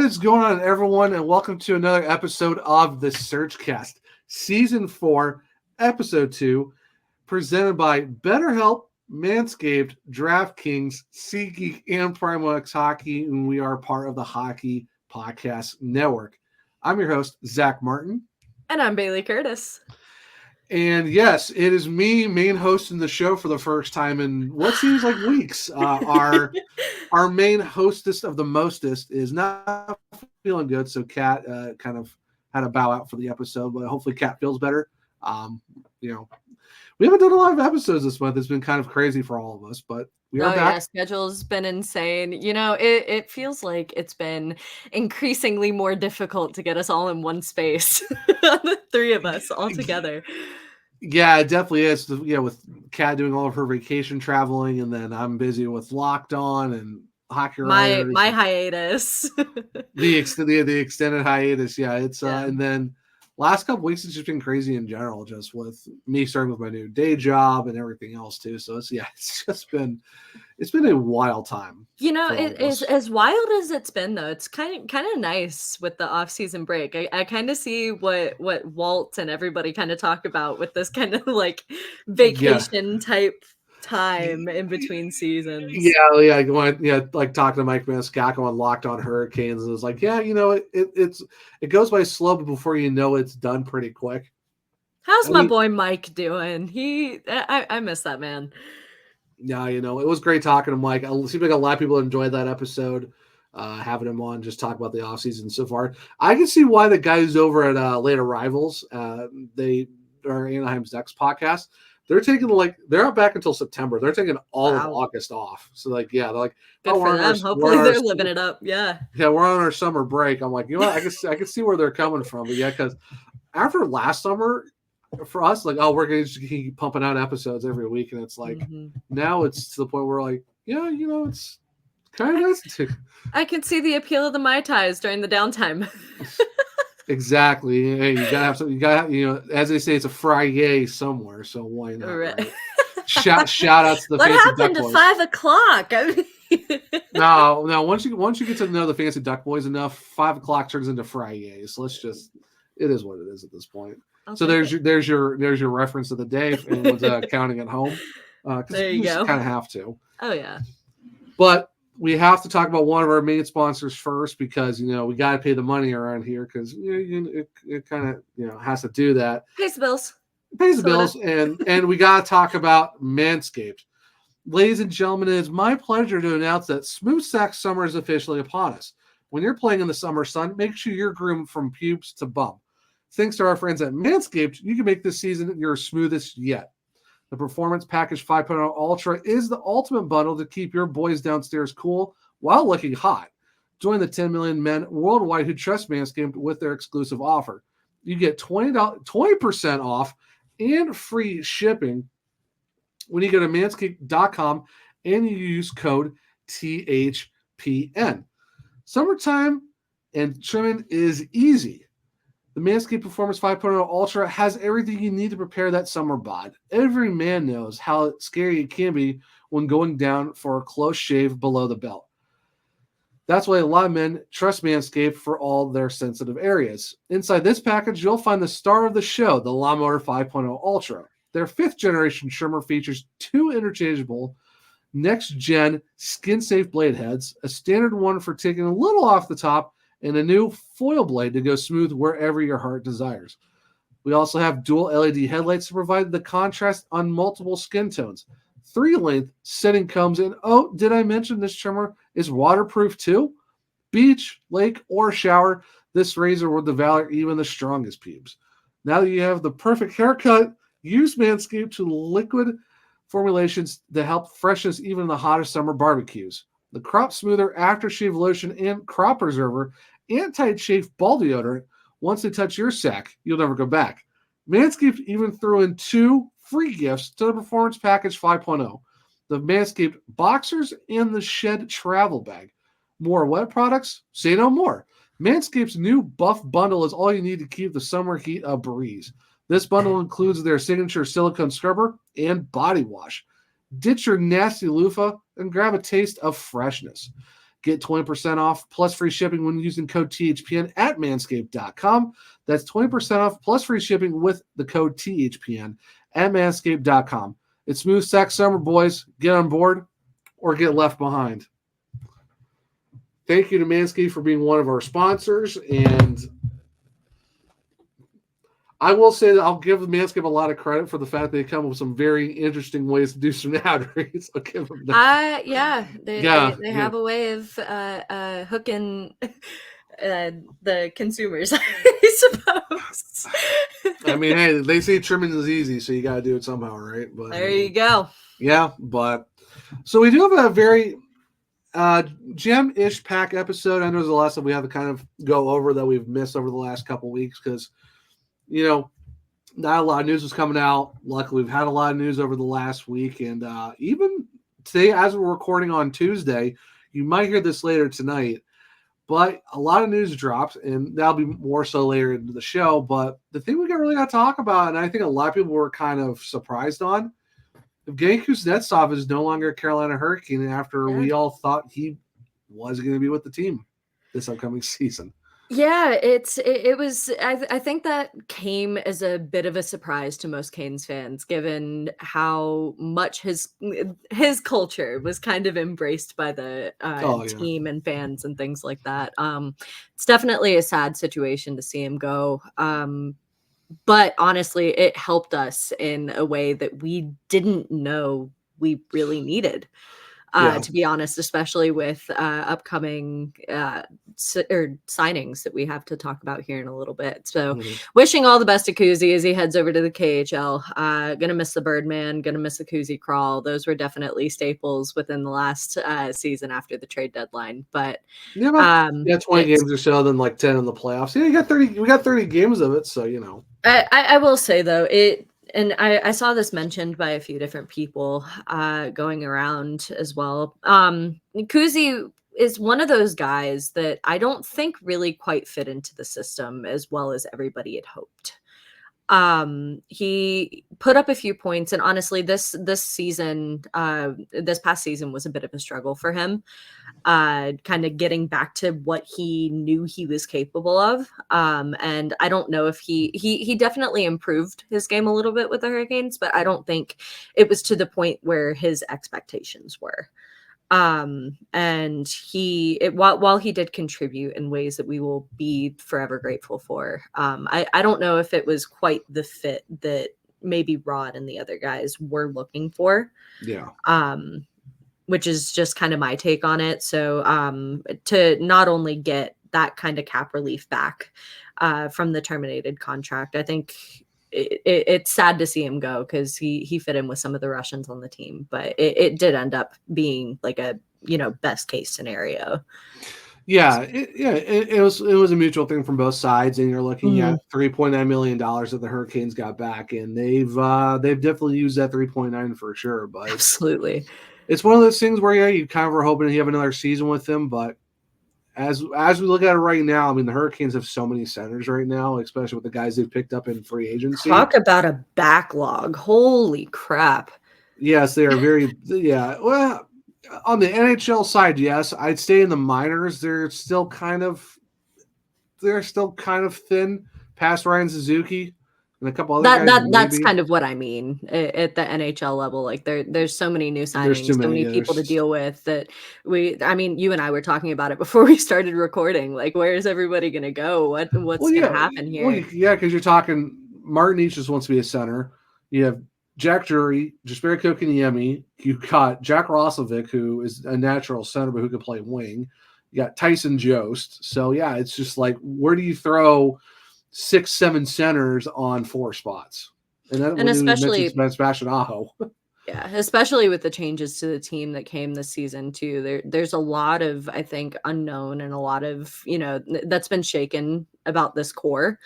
is going on, everyone, and welcome to another episode of the SurgeCast, Season 4, Episode 2, presented by BetterHelp, Manscaped, DraftKings, Geek, and Primo X Hockey, and we are part of the Hockey Podcast Network. I'm your host, Zach Martin. And I'm baileyycurtis. And yes, it is me, main hosting the show for the first time in what seems like weeks. Our main hostess of the mostest is not feeling good, so Kat kind of had a bow out for the episode, but hopefully Kat feels better. We haven't done a lot of episodes this month. It's been kind of crazy for all of us, but we are back. Yeah, schedule's been insane. It feels like it's been increasingly more difficult to get us all in one space. The three of us all together. Yeah, it definitely is. With Kat doing all of her vacation traveling, and then I'm busy with Locked On and Hockey Writers. My hiatus. the extended hiatus. Yeah, it's and then last couple weeks it's just been crazy in general, just with me starting with my new day job and everything else too. So it's been a wild time. It is as wild as it's been though. It's kind of nice with the off-season break. I kind of see what Walt and everybody kind of talk about with this kind of like vacation type time in between seasons. Like talking to Mike Maniscalco on Locked On Hurricanes, and it's like, it goes by slow, but before you know it's done pretty quick. How's my boy Mike doing? I miss that man. Yeah, it was great talking to Mike. It seems like a lot of people enjoyed that episode, having him on, just talk about the offseason so far. I can see why the guys over at Late Arrivals, they are Anaheim's next podcast. They're taking they're not back until September. They're taking all of August off. So they're like, good for them. Hopefully they're living it up. Yeah. Yeah, we're on our summer break. I'm like, I can see where they're coming from. But yeah, because after last summer, for us, we're going to just keep pumping out episodes every week, and it's like now it's to the point where it's kind of nice. I can see the appeal of the Mai Tais during the downtime. Exactly. Hey, you gotta have some. You got as they say, it's a Friday somewhere, so why not? Right? Shout out to the. What Fancy happened Duck to Boys. 5 o'clock? No. Once you get to know the Fancy Duck Boys enough, 5 o'clock turns into Friday. So it is what it is at this point. So there's your reference of the day and counting at home. There you go. Kind of have to. Oh yeah. But we have to talk about one of our main sponsors first, because we got to pay the money around here, because it kind of has to do that. Pays the bills. And we got to talk about Manscaped. Ladies and gentlemen, it is my pleasure to announce that Smooth Sack Summer is officially upon us. When you're playing in the summer sun, make sure you're groomed from pubes to bum. Thanks to our friends at Manscaped, you can make this season your smoothest yet. The Performance Package 5.0 Ultra is the ultimate bundle to keep your boys downstairs cool while looking hot. Join the 10 million men worldwide who trust Manscaped with their exclusive offer. You get 20% off and free shipping when you go to manscaped.com and you use code THPN. Summertime and trimming is easy. The Manscaped Performance 5.0 Ultra has everything you need to prepare that summer bod. Every man knows how scary it can be when going down for a close shave below the belt. That's why a lot of men trust Manscaped for all their sensitive areas. Inside this package, you'll find the star of the show, the Lawnmower 5.0 Ultra. Their 5th generation trimmer features 2 interchangeable next-gen skin-safe blade heads, a standard one for taking a little off the top, and a new foil blade to go smooth wherever your heart desires. We also have dual LED headlights to provide the contrast on multiple skin tones. 3-length setting comes in. Oh, did I mention this trimmer is waterproof too? Beach, lake, or shower, this razor will devour even the strongest pubes. Now that you have the perfect haircut, use Manscaped to liquid formulations that help freshness even the hottest summer barbecues. The Crop Smoother Aftershave Lotion and Crop Preserver Anti-Chafe Ball Deodorant. Once they touch your sack, you'll never go back. Manscaped even threw in 2 free gifts to the Performance Package 5.0. The Manscaped Boxers and the Shed Travel Bag. More wet products? Say no more. Manscaped's new Buff Bundle is all you need to keep the summer heat a breeze. This bundle includes their signature silicone scrubber and body wash. Ditch your nasty loofah and grab a taste of freshness. Get 20% off plus free shipping when using code THPN at manscaped.com. That's 20% off plus free shipping with the code THPN at manscaped.com. It's smooth sack summer, boys. Get on board or get left behind. Thank you to Manscaped for being one of our sponsors. And I will say that I'll give Manscaped a lot of credit for the fact that they come up with some very interesting ways to do some ad reads. I'll give them that. They have a way of hooking the consumers, I suppose. I mean, hey, they say trimming is easy, so you got to do it somehow, right? But there you go. Yeah, but so we do have a very gem-ish pack episode. I know there's a lot of stuff we have to kind of go over that we've missed over the last couple weeks because, not a lot of news was coming out. Luckily, we've had a lot of news over the last week, and even today, as we're recording on Tuesday, you might hear this later tonight, but a lot of news drops, and that'll be more so later into the show. But the thing we really got to talk about, and I think a lot of people were kind of surprised on, Evgeny Kuznetsov is no longer a Carolina Hurricane after we all thought he was going to be with the team this upcoming season. Yeah, it was. I think that came as a bit of a surprise to most Canes fans, given how much his culture was kind of embraced by the team and fans and things like that. It's definitely a sad situation to see him go. But honestly, it helped us in a way that we didn't know we really needed. To be honest, especially with upcoming signings that we have to talk about here in a little bit. So wishing all the best to Kuzi as he heads over to the KHL. Gonna miss the Birdman, gonna miss the Kuzi crawl. Those were definitely staples within the last season after the trade deadline. But 20 games or so, then like 10 in the playoffs. Yeah, you got 30. We got 30 games of it, so I will say though, and I saw this mentioned by a few different people going around as well. Kuzi is one of those guys that I don't think really quite fit into the system as well as everybody had hoped. He put up a few points, and honestly, this season, this past season was a bit of a struggle for him. Kind of getting back to what he knew he was capable of. And I don't know if he definitely improved his game a little bit with the Hurricanes, but I don't think it was to the point where his expectations were. And while he did contribute in ways that we will be forever grateful for, I don't know if it was quite the fit that maybe Rod and the other guys were looking for. Yeah. Which is just kind of my take on it. So to not only get that kind of cap relief back from the terminated contract, I think it's sad to see him go because he fit in with some of the Russians on the team, but it did end up being like a best case scenario. Yeah, it was a mutual thing from both sides, and you're looking at $3.9 million that the Hurricanes got back, and they've definitely used that 3.9 for sure. But absolutely, it's one of those things where you kind of were hoping you have another season with him, but as we look at it right now, I mean the Hurricanes have so many centers right now, especially with the guys they've picked up in free agency. Talk about a backlog! Holy crap! Yes, they are very well. On the NHL side, yes, I'd stay in the minors. They're still kind of thin past Ryan Suzuki and a couple other guys. That's kind of what I mean at the NHL level. Like there's so many new signings, so many people to deal with that you and I were talking about it before we started recording. Like, where is everybody going to go? What's going to happen here? Well, yeah, because you're talking Martin Each just wants to be a center. You have Jack Drury, Jesperi Kotkaniemi. You got Jack Roslovic, who is a natural center, but who can play wing. You got Tyson Jost. So, yeah, it's just like, where do you throw 6-7 centers on 4 spots? And especially Sebastian Aho. Yeah, especially with the changes to the team that came this season too. There's a lot of, I think, unknown and a lot of, that's been shaken about this core.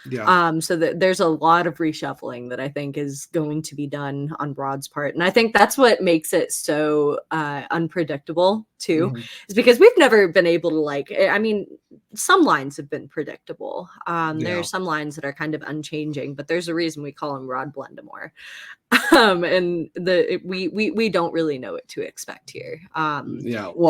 Yeah. So there's a lot of reshuffling that I think is going to be done on Broad's part. And I think that's what makes it so unpredictable too, is because we've never been able to I mean, some lines have been predictable. There's some lines that are kind of unchanging, but there's a reason we call him Rod Brind'Amour. And we don't really know what to expect here. Well,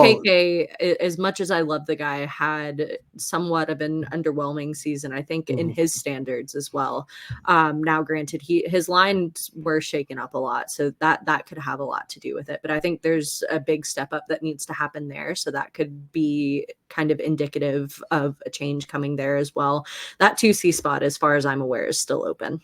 KK, as much as I love the guy, had somewhat of an underwhelming season, I think, in his standards as well. Now, granted, his lines were shaken up a lot, so that could have a lot to do with it. But I think there's a big step up that needs to happen there, so that could be kind of indicative of a change coming there as well. That 2C spot, as far as I'm aware, is still open.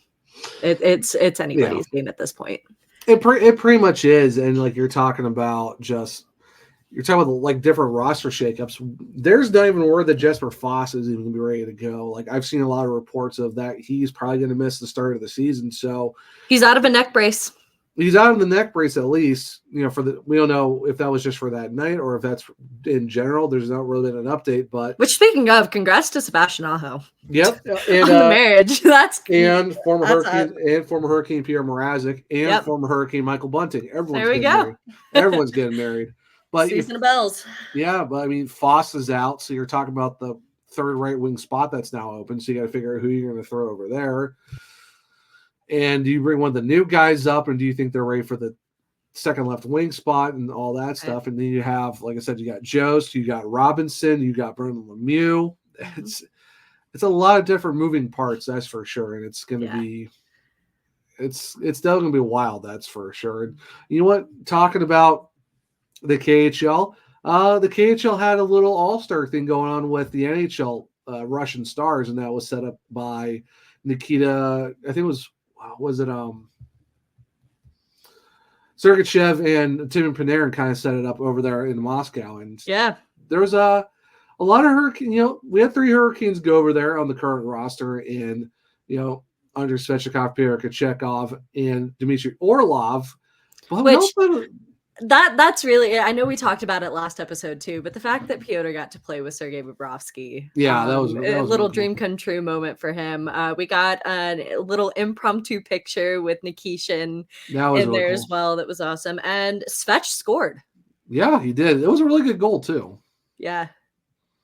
It's anybody's game at this point. It pretty much is, and like you're talking about like different roster shakeups. There's not even word that Jesper Foss is even gonna be ready to go. Like I've seen a lot of reports of that he's probably gonna miss the start of the season. So he's out of a neck brace. He's out of the neck brace at least. We don't know if that was just for that night or if that's in general. There's not really been an update, but speaking of, congrats to Sebastian Aho. Yep, and on the marriage. And former Hurricane Pierre Mrazek and former Hurricane Michael Bunting. Everyone's getting married. But season of bells. Yeah, but I mean, Foss is out, so you're talking about the third right wing spot that's now open. So you got to figure out who you're going to throw over there. And do you bring one of the new guys up, and do you think they're ready for the second left wing spot and all that stuff? And then you have, like I said, you got Jost, you got Robinson, you got Brendan Lemieux. It's a lot of different moving parts, that's for sure. And it's going to be, it's definitely going to be wild, that's for sure. And you know what? Talking about the KHL had a little all-star thing going on with the NHL Russian Stars, and that was set up by Nikita. I think it was Sergachev and Tim Panarin kind of set it up over there in Moscow. And there was a lot of Hurricane. We had 3 Hurricanes go over there on the current roster, and Andrei Svechnikov, Pyotr Kochetkov, and Dmitry Orlov. That's really, I know we talked about it last episode too, but the fact that Pyotr got to play with Sergei Bobrovsky, that was a little dream come true moment for him. We got a little impromptu picture with Nikishin in really there cool as well. That was awesome. And Svech scored. Yeah, he did. It was a really good goal too. Yeah.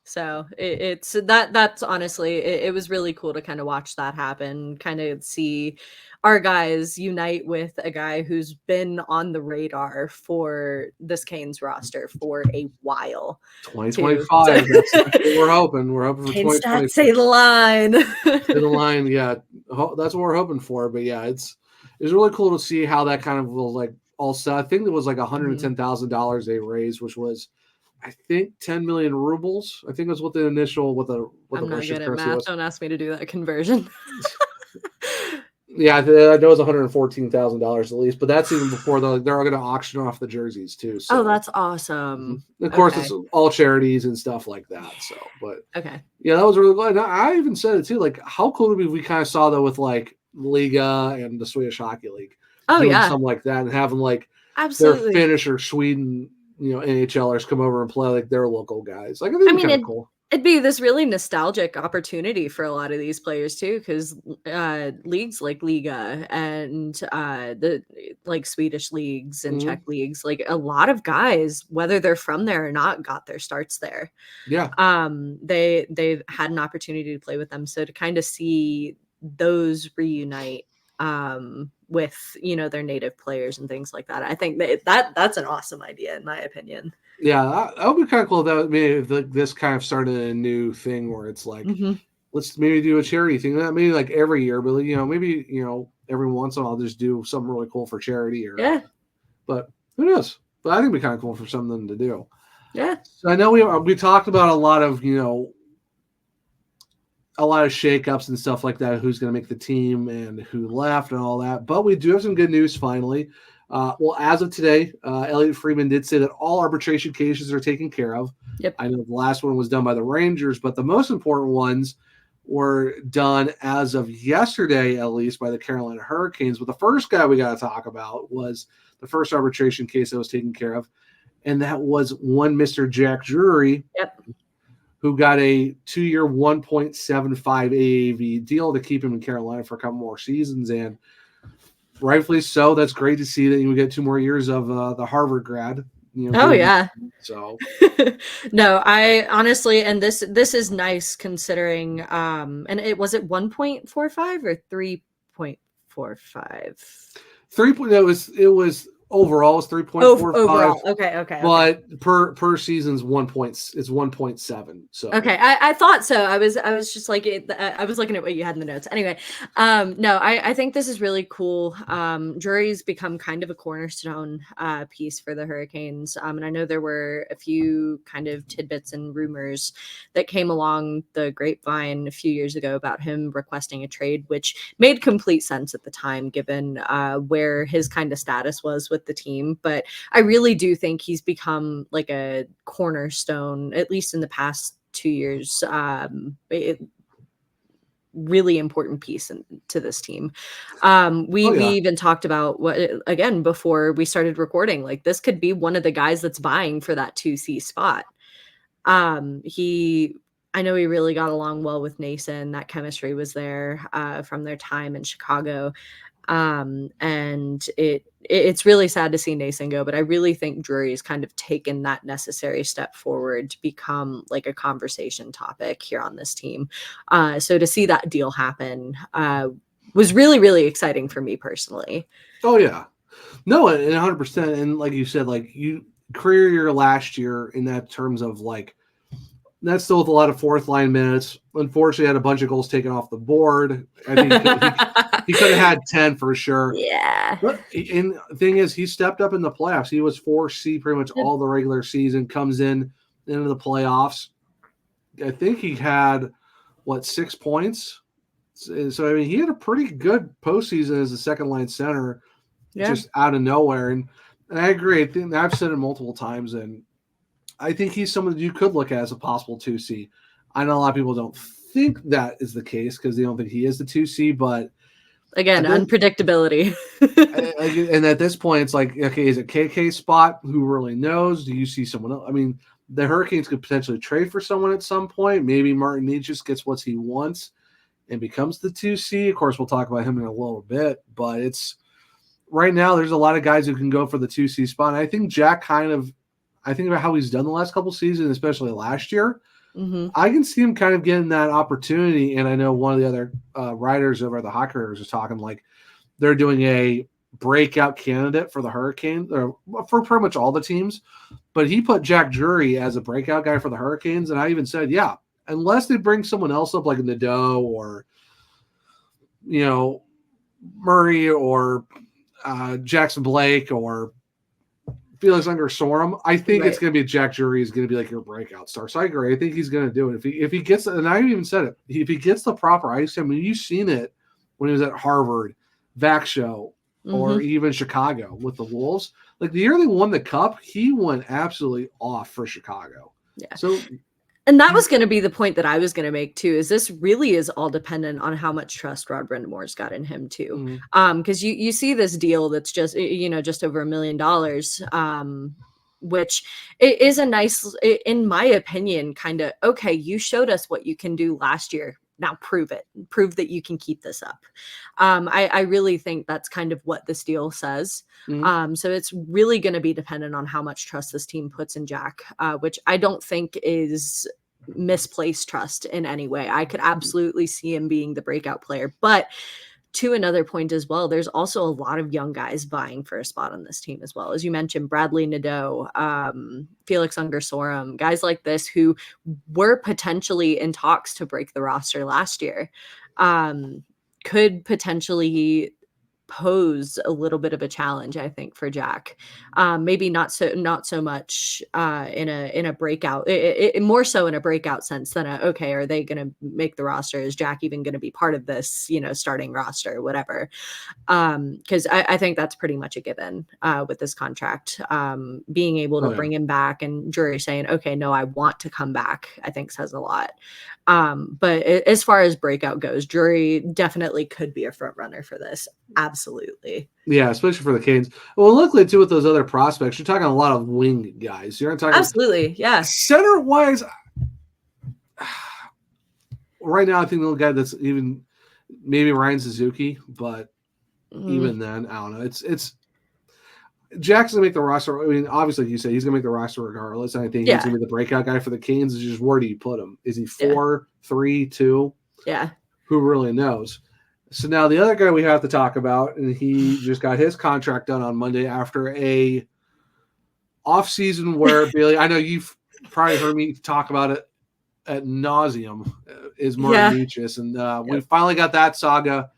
So that's honestly, it was really cool to kind of watch that happen, kind of see our guys unite with a guy who's been on the radar for this Canes roster for a while. 2025. That's what we're hoping. We're hoping for 2025. Say the line. Say the line, yeah. That's what we're hoping for. But yeah, it's really cool to see how that kind of will all set. I think it was $110,000 they raised, which was, I think, 10 million rubles. I think was what the initial I'm the Russian not good at math. Was. Don't ask me to do that conversion. Yeah, I know it was $114,000 at least, but that's even before they're going to auction off the jerseys too. So. Oh, that's awesome! Of course, it's all charities and stuff like that. So, but that was really good. I even said it too. Like, how cool would it be if we kind of saw that with Liga and the Swedish Hockey League? Oh yeah, something like that, and having absolutely their Finnish or Sweden NHLers come over and play their local guys. I think it'd be kind of cool. It'd be this really nostalgic opportunity for a lot of these players too, because leagues like Liga and the Swedish leagues and Czech leagues, a lot of guys, whether they're from there or not, got their starts there. Yeah. They've had an opportunity to play with them, so to kind of see those reunite with their native players and things like that, I think that's an awesome idea in my opinion. Yeah, that would be kind of cool. That would be if this kind of started a new thing where it's let's maybe do a charity thing. That maybe every year, but maybe every once in a while just do something really cool for charity but who knows? But I think it'd be kind of cool for something to do. Yeah. So I know we talked about a lot of shakeups and stuff like that. Who's going to make the team and who left and all that. But we do have some good news finally. As of today, Elliot Friedman did say that all arbitration cases are taken care of. Yep. I know the last one was done by the Rangers, but the most important ones were done as of yesterday, at least, by the Carolina Hurricanes. But the first guy we got to talk about was the first arbitration case that was taken care of, and that was one Mr. Jack Drury, who got a 2-year, $1.75 AAV deal to keep him in Carolina for a couple more seasons. And rightfully so. That's great to see that you get 2 more years of the Harvard grad. Oh yeah. So no, I honestly, and this is nice considering. And it was it 1.45 or 3.45. 3. It was overall it's 3.45. Overall, okay. But per season's 1.7. So okay, I thought so. I was just like I was looking at what you had in the notes. Anyway, no, I think this is really cool. Drury's become kind of a cornerstone piece for the Hurricanes, and I know there were a few kind of tidbits and rumors that came along the grapevine a few years ago about him requesting a trade, which made complete sense at the time given where his kind of status was with the team. But I really do think he's become like a cornerstone, at least in the past 2 years, really important piece to this team. We even talked about what, again, before we started recording, like this could be one of the guys that's vying for that 2C spot. I know he really got along well with Nason. That chemistry was there from their time in Chicago. And it's really sad to see Nason go, but I really think Drury's kind of taken that necessary step forward to become like a conversation topic here on this team. So to see that deal happen was really, really exciting for me personally. Oh yeah, no, and 100%. And like you said, like you career year last year in that terms of like, that's still with a lot of fourth line minutes. Unfortunately, had a bunch of goals taken off the board. I think he could have had 10 for sure. Yeah. And the thing is, he stepped up in the playoffs. He was 4C pretty much all the regular season, comes into the playoffs. I think he had, 6 points? So, I mean, he had a pretty good postseason as a second-line center, just out of nowhere. And I agree. I think I've said it multiple times, and I think he's someone that you could look at as a possible 2C. I know a lot of people don't think that is the case because they don't think he is the 2C, but again, unpredictability. And at this point, it's like, okay, is it KK spot? Who really knows? Do you see someone else? I mean, the Hurricanes could potentially trade for someone at some point. Maybe Martin Necas gets what he wants and becomes the 2C. Of course, we'll talk about him in a little bit, but it's right now there's a lot of guys who can go for the 2C spot. And I think Jack I think about how he's done the last couple seasons, especially last year. Mm-hmm. I can see him kind of getting that opportunity. And I know one of the other writers over at the Hockey Writers is talking like they're doing a breakout candidate for the Hurricanes or for pretty much all the teams. But he put Jack Drury as a breakout guy for the Hurricanes. And I even said, yeah, unless they bring someone else up like Nadeau or, Murray or Jackson Blake or Felix Unger-Sorum, I think it's going to be Jack Drury is going to be like your breakout star. So I agree. I think he's going to do it. If he gets, and I even said it, if he gets the proper ice, I mean, you've seen it when he was at Harvard, VAC show, or even Chicago with the Wolves. Like the year they won the Cup, he went absolutely off for Chicago. Yeah. So, and that was going to be the point that I was going to make too, is this really is all dependent on how much trust Rod Brind'Amour's got in him too. Because you see this deal that's just, just over $1 million, which is a nice, in my opinion, kind of, okay, you showed us what you can do last year. Now prove it. Prove that you can keep this up. I really think that's kind of what this deal says. So it's really going to be dependent on how much trust this team puts in Jack, which I don't think is misplaced trust in any way. I could absolutely see him being the breakout player. But to another point as well, there's also a lot of young guys vying for a spot on this team as well. As you mentioned, Bradley Nadeau, Felix Unger-Sorum, guys like this who were potentially in talks to break the roster last year, could potentially pose a little bit of a challenge, I think, for Jack. Maybe not so much in a breakout, more so in a breakout sense than okay, are they going to make the roster? Is Jack even going to be part of this, starting roster, whatever? Because I think that's pretty much a given with this contract. Being able to bring him back and Drury saying, okay, no, I want to come back, I think says a lot. But as far as breakout goes, Drury definitely could be a front runner for this. Absolutely. Yeah, especially for the Canes. Well, luckily too with those other prospects, you're talking a lot of wing guys. You're not talking absolutely, yeah. Center wise, right now, I think the only guy that's even maybe Ryan Suzuki, but even then, I don't know. It's Jack's gonna make the roster. I mean, obviously, you say he's gonna make the roster regardless. And I think he's gonna be the breakout guy for the Canes. Is just where do you put him? Is he 4, 3, 2? Yeah. Who really knows? So now the other guy we have to talk about, and he just got his contract done on Monday after a off season where Bailey. I know you've probably heard me talk about it at nauseum. Is Martin Necas, and we finally got that saga.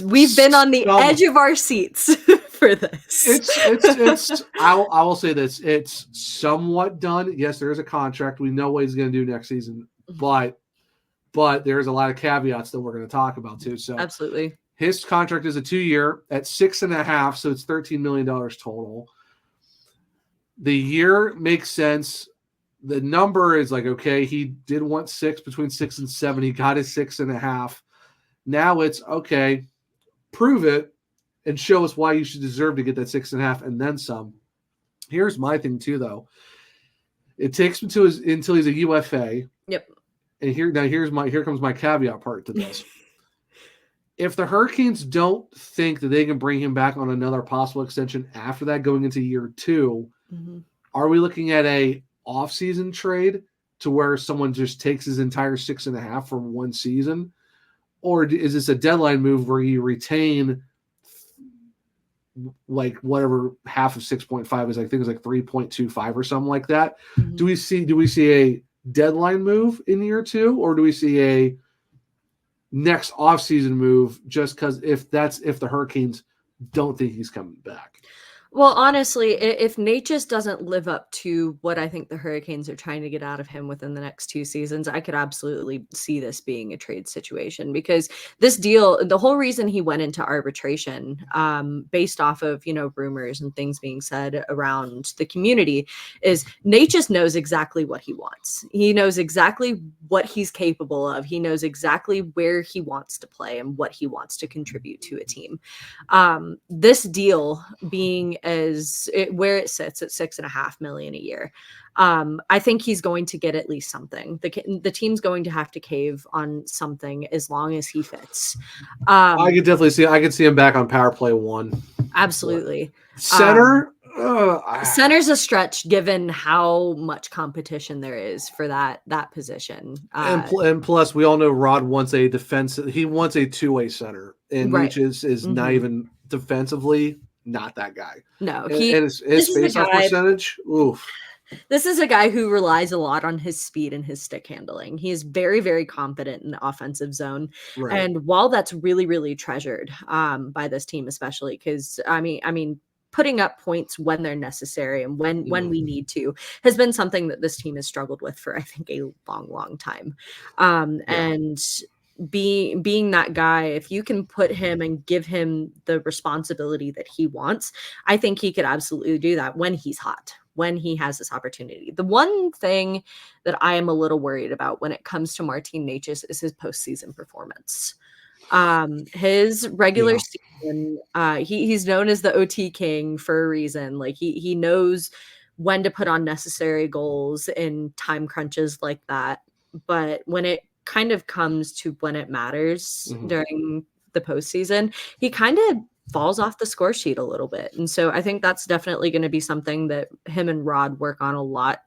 We've been on the edge of our seats for this. It's I will say this. It's somewhat done. Yes, there is a contract. We know what he's going to do next season, but there's a lot of caveats that we're going to talk about too. So absolutely, his contract is a 2-year at $6.5, so it's $13 million total. The year makes sense. The number is like, okay, he did want 6, between 6 and 7. He got his 6.5. Now it's okay, prove it and show us why you should deserve to get that 6.5 and then some. Here's my thing too, though. It takes him until he's a UFA. Yep. And here comes my caveat part to this. If the Hurricanes don't think that they can bring him back on another possible extension after that, going into year 2, are we looking at a off-season trade to where someone just takes his entire 6.5 from one season? Or is this a deadline move where you retain like whatever half of 6.5 is? I think it's like 3.25 or something like that. Do we see a deadline move in year 2, or do we see a next offseason move just because if the Hurricanes don't think he's coming back? Well, honestly, if Necas doesn't live up to what I think the Hurricanes are trying to get out of him within the next 2 seasons, I could absolutely see this being a trade situation, because this deal, the whole reason he went into arbitration, based off of, rumors and things being said around the community, is Necas knows exactly what he wants. He knows exactly what he's capable of. He knows exactly where he wants to play and what he wants to contribute to a team. This deal being where it sits at $6.5 million a year. I think he's going to get at least something. The team's going to have to cave on something as long as he fits. I could definitely see him back on power play 1. Absolutely. Center. Center's a stretch given how much competition there is for that position. And plus, we all know Rod wants a defensive. He wants a 2-way center, and Necas is not even defensively. Not that guy. No, and his face-off percentage. Oof. This is a guy who relies a lot on his speed and his stick handling. He is very, very confident in the offensive zone. Right. And while that's really, really treasured by this team, especially because I mean, putting up points when they're necessary and when we need to has been something that this team has struggled with for, I think, a long, long time. And being that guy, if you can put him and give him the responsibility that he wants, I think he could absolutely do that when he's hot, when he has this opportunity. The one thing that I am a little worried about when it comes to Martin Necas is his postseason performance. His regular season, he's known as the OT king for a reason. Like he knows when to put on necessary goals in time crunches like that. But when it kind of comes to when it matters during the postseason, he kind of falls off the score sheet a little bit. And so I think that's definitely going to be something that him and Rod work on a lot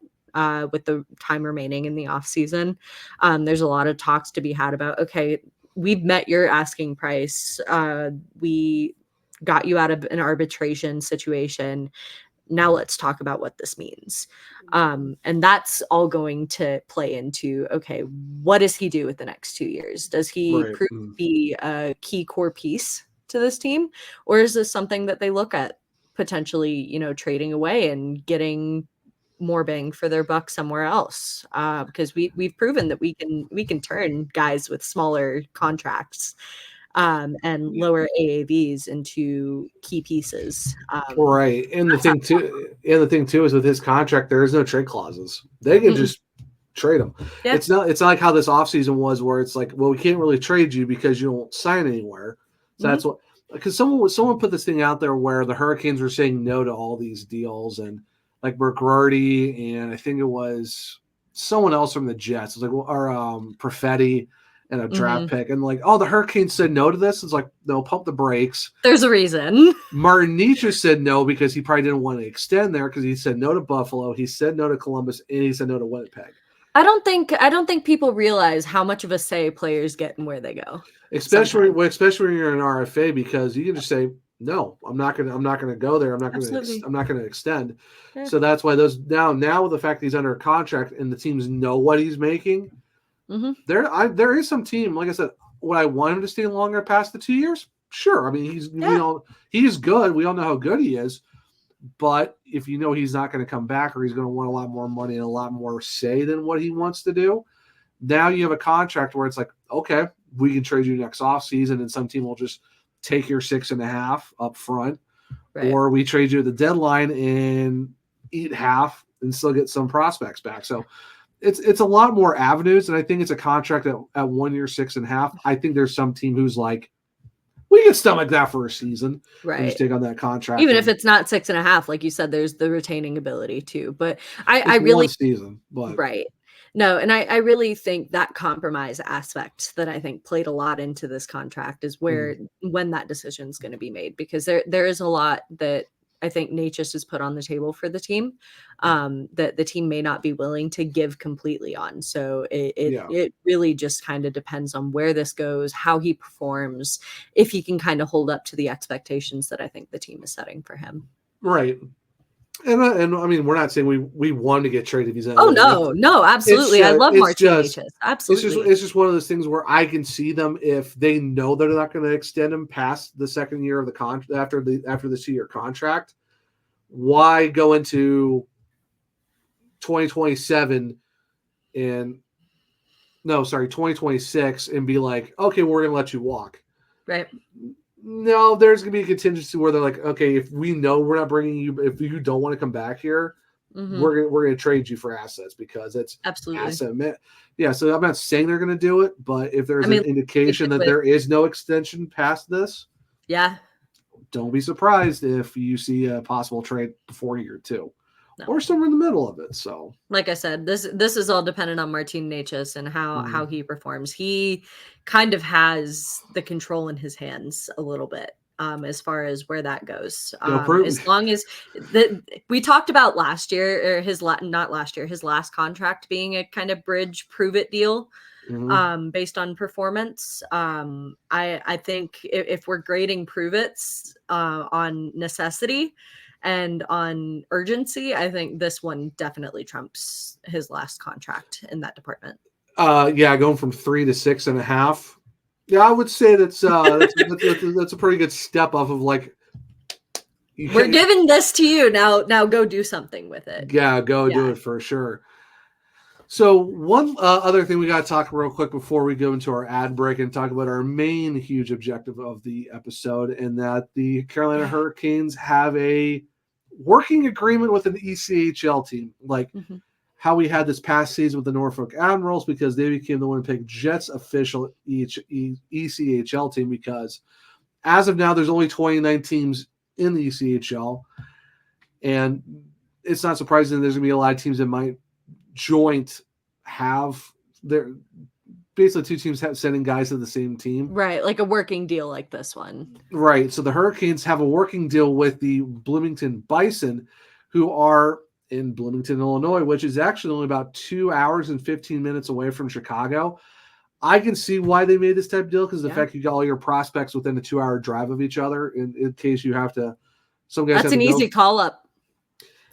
with the time remaining in the off season. There's a lot of talks to be had about, okay, we've met your asking price. We got you out of an arbitration situation. Now let's talk about what this means. And that's all going to play into, okay, what does he do with the next 2 years? Does he prove to be a key core piece to this team? Or is this something that they look at potentially, trading away and getting more bang for their buck somewhere else? Because we've proven that we can turn guys with smaller contracts and lower AAVs into key pieces. Right. And the thing too is with his contract, there is no trade clauses. They can just trade him. Yeah. It's not like how this offseason was where it's like, well, we can't really trade you because you don't sign anywhere. So that's what, because someone put this thing out there where the Hurricanes were saying no to all these deals, and like McGrady and I think it was someone else from the Jets. It's like, or Perfetti and a draft pick. And like, oh, the Hurricanes said no to this. It's like, no, pump the brakes. There's a reason. Martin Necas said no because he probably didn't want to extend there because he said no to Buffalo. He said no to Columbus, and he said no to Winnipeg. I don't think people realize how much of a say players get in where they go. Especially when you're an RFA, because you can just say, no, I'm not gonna go there. I'm not gonna extend. Yeah. So that's why those now with the fact that he's under a contract and the teams know what he's making, there is some team, like I said, would I want him to stay longer past the 2 years? Sure. I mean, he's good. We all know how good he is. But if you know he's not going to come back, or he's going to want a lot more money and a lot more say than what he wants to do, now you have a contract where it's like, okay, we can trade you next offseason, and some team will just take your 6.5 up front, or we trade you at the deadline and eat half and still get some prospects back. So it's a lot more avenues, and I think it's a contract at 1 year, 6.5. I think there's some team who's like, we can stomach that for a season. Right. Just take on that contract. Even if it's not 6.5, like you said, there's the retaining ability too. But I really season, but right. No, and I really think that compromise aspect that I think played a lot into this contract is where when that decision is going to be made, because there is a lot that I think Necas has put on the table for the team that the team may not be willing to give completely on. So it really just kind of depends on where this goes, how he performs, if he can kind of hold up to the expectations that I think the team is setting for him. Right. And I mean, we're not saying we want to get traded. He's no, absolutely. I love Martin Necas. Absolutely. It's just one of those things where I can see them, if they know they're not going to extend him past the second year of the contract after the 2-year contract. Why go into 2027 2026 and be like, okay, we're going to let you walk. Right. No, there's going to be a contingency where they're like, okay, if we know we're not bringing you, if you don't want to come back here, we're going to trade you for assets, because it's absolutely asset. Yeah. So I'm not saying they're going to do it, but if there's an indication that there is no extension past this, don't be surprised if you see a possible trade before year 2. Or somewhere in the middle of it. So, like I said, this is all dependent on Martin Necas and how he performs. He kind of has the control in his hands a little bit as far as where that goes. As long as we talked about last year, or his last contract being a kind of bridge prove it deal. Based on performance. I think if we're grading prove it's on necessity and on urgency, I think this one definitely trumps his last contract in that department. Going from 3 to 6.5. Yeah, I would say that's a pretty good step off of like, we're giving this to you now go do something with it. Yeah, do it for sure. So one other thing we got to talk real quick before we go into our ad break and talk about our main huge objective of the episode, and that the Carolina Hurricanes have a working agreement with an ECHL team, like how we had this past season with the Norfolk Admirals, because they became the Winnipeg Jets official ECHL team, because as of now, there's only 29 teams in the ECHL, and it's not surprising there's going to be a lot of teams that might have their basically two teams sending guys to the same team, right? Like a working deal like this one, right? So the Hurricanes have a working deal with the Bloomington Bison, who are in Bloomington, Illinois, which is actually only about 2 hours and 15 minutes away from Chicago. I can see why they made this type of deal, because the fact you got all your prospects within a 2-hour drive of each other, in case you have to. Some guys that's an easy call up.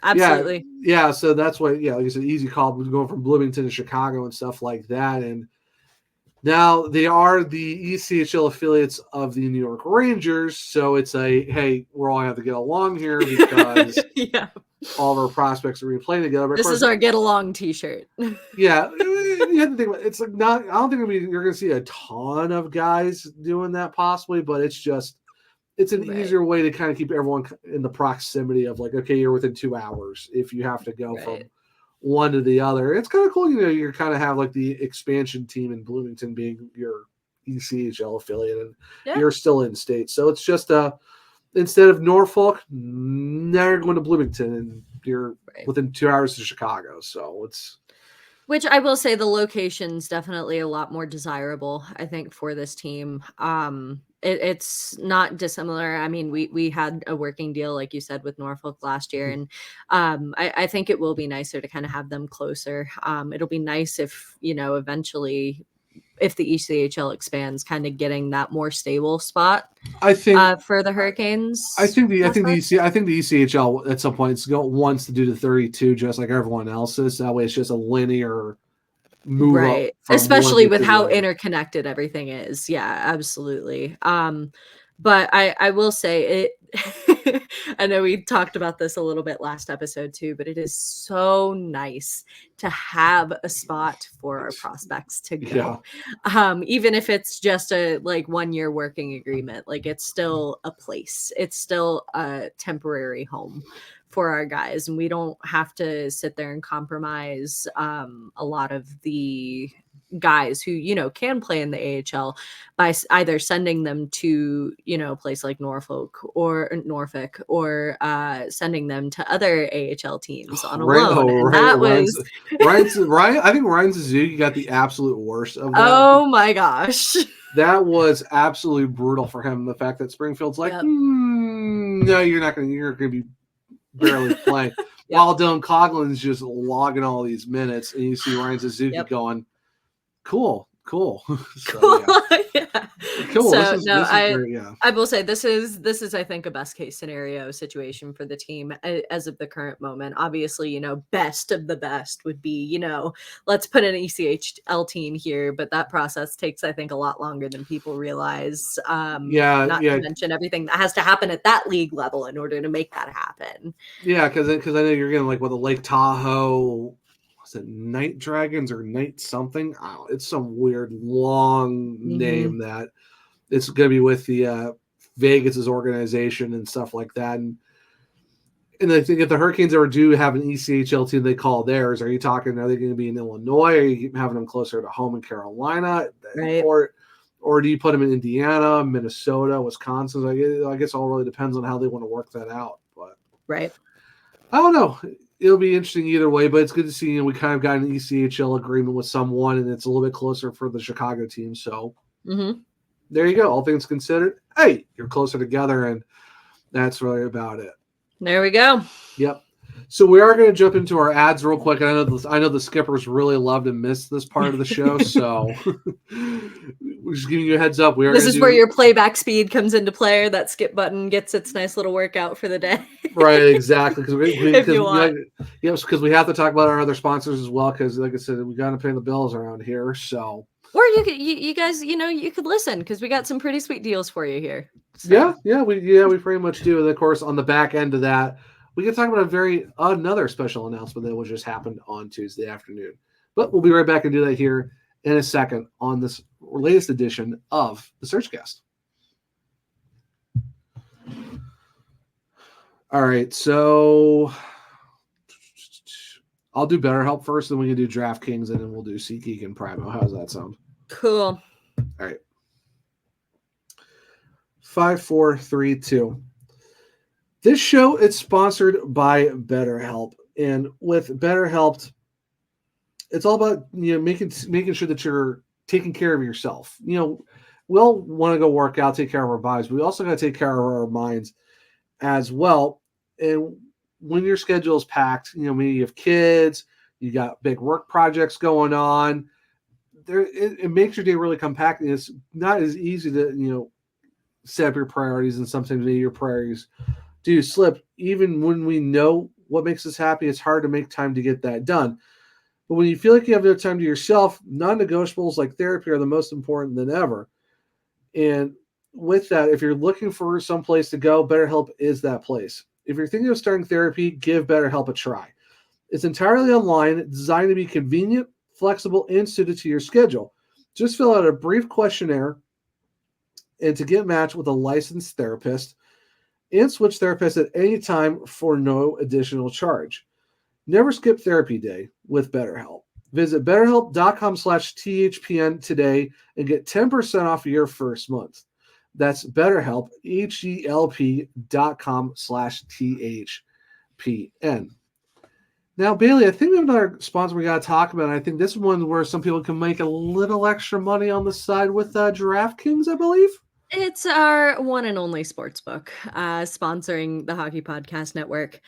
Absolutely. Yeah. So that's why, like I said, easy call, going from Bloomington to Chicago and stuff like that. And now they are the ECHL affiliates of the New York Rangers. So it's hey, we're all have to get along here, because all of our prospects are playing together. But this is our get along t-shirt. Yeah. You have to think about it. It's like I don't think you're going to see a ton of guys doing that possibly, but it's an easier way to kind of keep everyone in the proximity of like, okay, you're within 2 hours if you have to go from one to the other. It's kind of cool. You kind of have like the expansion team in Bloomington being your ECHL affiliate, and you're still in state. So it's just instead of Norfolk, now you're going to Bloomington, and you're within 2 hours of Chicago. So Which I will say the location's definitely a lot more desirable, I think, for this team. It's not dissimilar. I mean, we had a working deal, like you said, with Norfolk last year, and I think it will be nicer to kind of have them closer. It'll be nice if, eventually, if the ECHL expands, kind of getting that more stable spot. I think for the Hurricanes. I think the ECHL at some point wants to do the 32 just like everyone else is. That way, it's just a linear move right, up especially with how interconnected everything is. Yeah, absolutely. But I will say it. I know we talked about this a little bit last episode too, but it is so nice to have a spot for our prospects to go. Yeah. Even if it's just a 1 year working agreement, it's still a place. It's still a temporary home for our guys, and we don't have to sit there and compromise a lot of the guys who can play in the AHL by either sending them to a place like Norfolk or sending them to other AHL teams on a loan. And that was Ryan. I think Ryan Suzuki got the absolute worst of that. Oh my gosh, that was absolutely brutal for him. The fact that Springfield's like, no, you're going to be barely playing, while Dylan Coughlin's just logging all these minutes, and you see Ryan Suzuki going, cool. Cool. Yeah. Cool. So I will say this is I think a best case scenario situation for the team as of the current moment. Obviously, best of the best would be, let's put an ECHL team here, but that process takes, I think, a lot longer than people realize. Not to mention everything that has to happen at that league level in order to make that happen. Yeah, because I know you're getting with the Lake Tahoe. Was it Night Dragons or Night something? Oh, it's some weird long name that it's going to be with the Vegas's organization and stuff like that. And I think if the Hurricanes ever do have an ECHL team, they call theirs. Are they going to be in Illinois? Are you having them closer to home in Carolina? Right. Or do you put them in Indiana, Minnesota, Wisconsin? I guess it all really depends on how they want to work that out. But right. I don't know. It'll be interesting either way, but it's good to see we kind of got an ECHL agreement with someone, and it's a little bit closer for the Chicago team. So there you go. All things considered, hey, you're closer together, and that's really about it. There we go. Yep. So we are going to jump into our ads real quick. I know the skippers really loved and missed this part of the show, so we're just giving you a heads up. This is where your playback speed comes into play. That skip button gets its nice little workout for the day. Right, exactly. Because we have to talk about our other sponsors as well. Because, like I said, we got to pay the bills around here. So, or you guys, you could listen because we got some pretty sweet deals for you here. So. Yeah, we pretty much do. And of course, on the back end of that, we can talk about another special announcement that just happened on Tuesday afternoon. But we'll be right back and do that here in a second on this latest edition of the SurgeCast. All right, so I'll do BetterHelp first, then we can do DraftKings, and then we'll do SeatGeek and Primo. How does that sound? Cool. All right. 5, 4, 3, 2. This show is sponsored by BetterHelp, and with BetterHelp, it's all about making sure that you're taking care of yourself. We'll want to go work out, take care of our bodies, but we also got to take care of our minds as well. And when your schedule is packed, maybe you have kids, you got big work projects going on. It makes your day really compact, and it's not as easy to set up your priorities, and sometimes maybe your priorities do slip. Even when we know what makes us happy, it's hard to make time to get that done. But when you feel like you have no time to yourself, non-negotiables like therapy are the most important than ever. And with that, if you're looking for some place to go, BetterHelp is that place. If you're thinking of starting therapy, give BetterHelp a try. It's entirely online, designed to be convenient, flexible, and suited to your schedule. Just fill out a brief questionnaire and to get matched with a licensed therapist, and switch therapists at any time for no additional charge. Never skip therapy day with BetterHelp. Visit BetterHelp.com/THPN today and get 10% off your first month. That's BetterHelp, HELP.com/THPN. Now, Bailey, I think we have another sponsor we got to talk about. And I think this one where some people can make a little extra money on the side with DraftKings, I believe. It's our one and only sportsbook, sponsoring the Hockey Podcast Network.